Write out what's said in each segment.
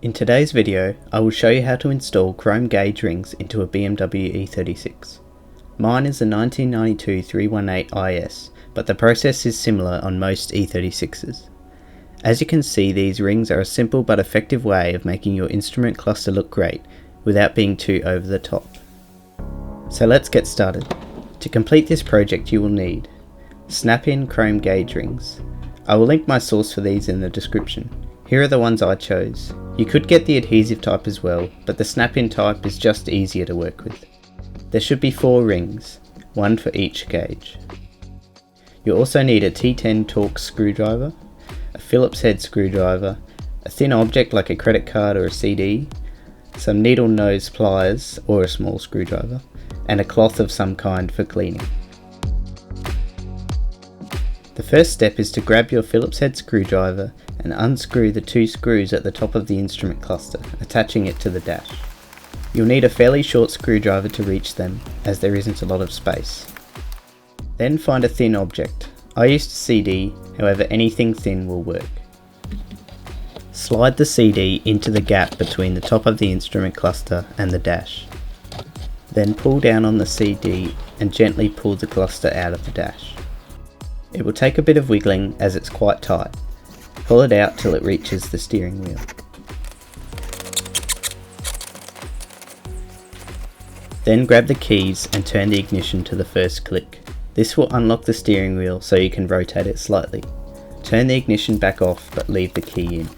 In today's video, I will show you how to install chrome gauge rings into a BMW E36. Mine is a 1992 318 IS, but the process is similar on most E36s. As you can see, these rings are a simple but effective way of making your instrument cluster look great without being too over the top. So let's get started. To complete this project you will need snap-in chrome gauge rings. I will link my source for these in the description. Here are the ones I chose. You could get the adhesive type as well, but the snap-in type is just easier to work with. There should be 4 rings, one for each gauge. You'll also need a T10 Torx screwdriver, a Phillips head screwdriver, a thin object like a credit card or a CD, some needle nose pliers or a small screwdriver, and a cloth of some kind for cleaning. The first step is to grab your Phillips head screwdriver and unscrew the 2 screws at the top of the instrument cluster, attaching it to the dash. You'll need a fairly short screwdriver to reach them, as there isn't a lot of space. Then find a thin object. I used a CD, however anything thin will work. Slide the CD into the gap between the top of the instrument cluster and the dash. Then pull down on the CD and gently pull the cluster out of the dash. It will take a bit of wiggling as it's quite tight. Pull it out till it reaches the steering wheel. Then grab the keys and turn the ignition to the first click. This will unlock the steering wheel so you can rotate it slightly. Turn the ignition back off but leave the key in.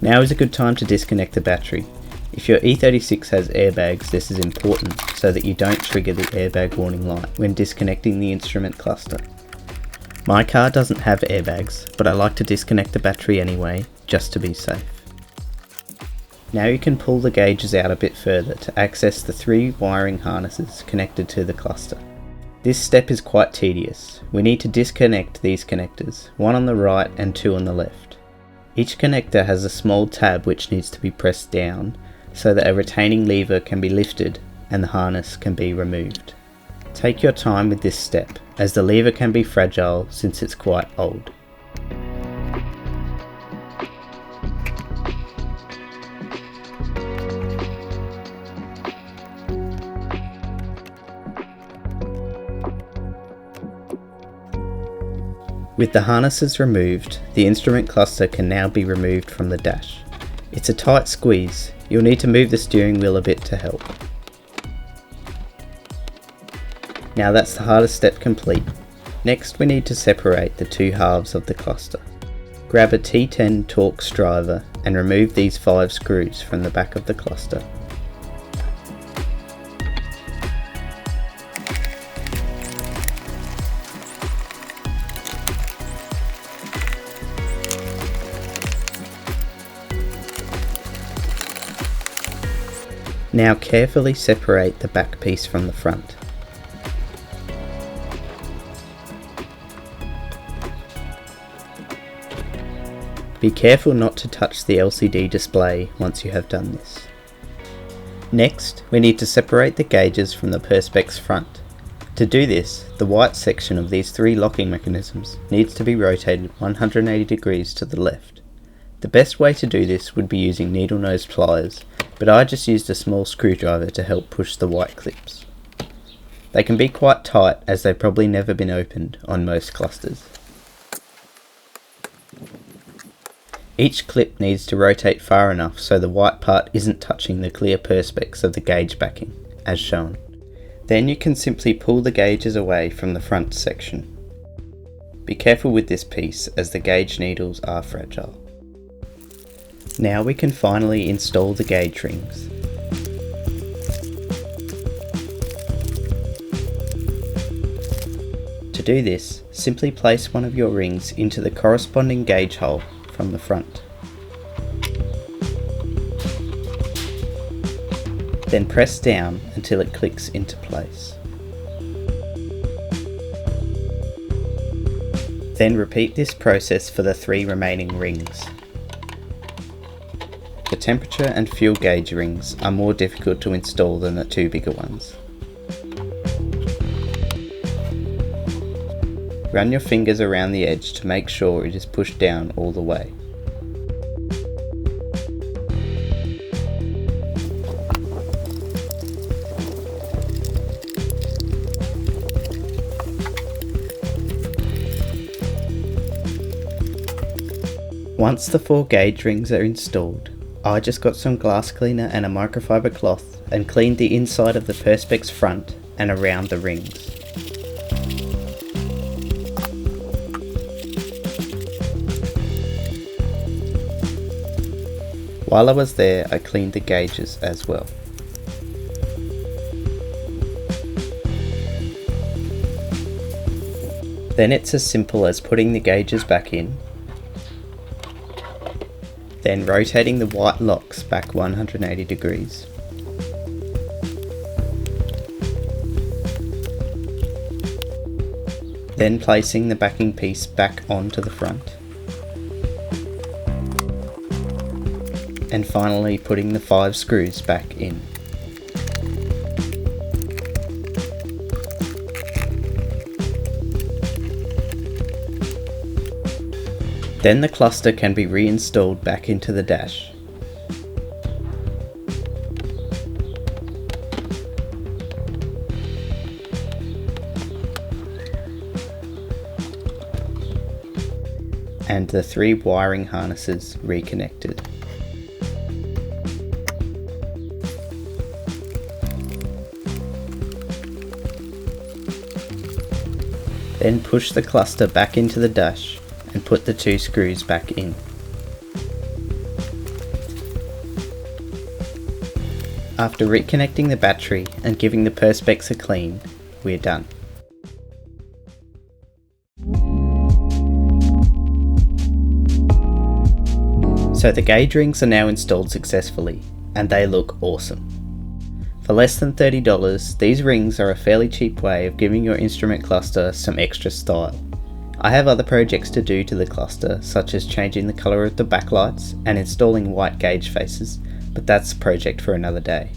Now is a good time to disconnect the battery. If your E36 has airbags, this is important so that you don't trigger the airbag warning light when disconnecting the instrument cluster. My car doesn't have airbags, but I like to disconnect the battery anyway, just to be safe. Now you can pull the gauges out a bit further to access the 3 wiring harnesses connected to the cluster. This step is quite tedious. We need to disconnect these connectors, 1 on the right and 2 on the left. Each connector has a small tab which needs to be pressed down so that a retaining lever can be lifted and the harness can be removed. Take your time with this step, as the lever can be fragile since it's quite old. With the harnesses removed, the instrument cluster can now be removed from the dash. It's a tight squeeze. You'll need to move the steering wheel a bit to help. Now that's the hardest step complete. Next we need to separate the 2 halves of the cluster. Grab a T10 Torx driver and remove these 5 screws from the back of the cluster. Now carefully separate the back piece from the front. Be careful not to touch the LCD display once you have done this. Next, we need to separate the gauges from the perspex front. To do this, the white section of these 3 locking mechanisms needs to be rotated 180 degrees to the left. The best way to do this would be using needle nose pliers, but I just used a small screwdriver to help push the white clips. They can be quite tight as they've probably never been opened on most clusters. Each clip needs to rotate far enough so the white part isn't touching the clear perspex of the gauge backing, as shown. Then you can simply pull the gauges away from the front section. Be careful with this piece as the gauge needles are fragile. Now we can finally install the gauge rings. To do this, simply place one of your rings into the corresponding gauge hole from the front. Then press down until it clicks into place. Then repeat this process for the 3 remaining rings. The temperature and fuel gauge rings are more difficult to install than the 2 bigger ones. Run your fingers around the edge to make sure it is pushed down all the way. Once the 4 gauge rings are installed, I just got some glass cleaner and a microfiber cloth and cleaned the inside of the Perspex front and around the rings. While I was there, I cleaned the gauges as well. Then it's as simple as putting the gauges back in, then rotating the white locks back 180 degrees. Then placing the backing piece back onto the front. And finally putting the 5 screws back in. Then the cluster can be reinstalled back into the dash. And the 3 wiring harnesses reconnected. Then push the cluster back into the dash and put the 2 screws back in. After reconnecting the battery and giving the Perspex a clean, we're done. So the gauge rings are now installed successfully, and they look awesome. For less than $30, these rings are a fairly cheap way of giving your instrument cluster some extra style. I have other projects to do to the cluster, such as changing the colour of the backlights and installing white gauge faces, but that's a project for another day.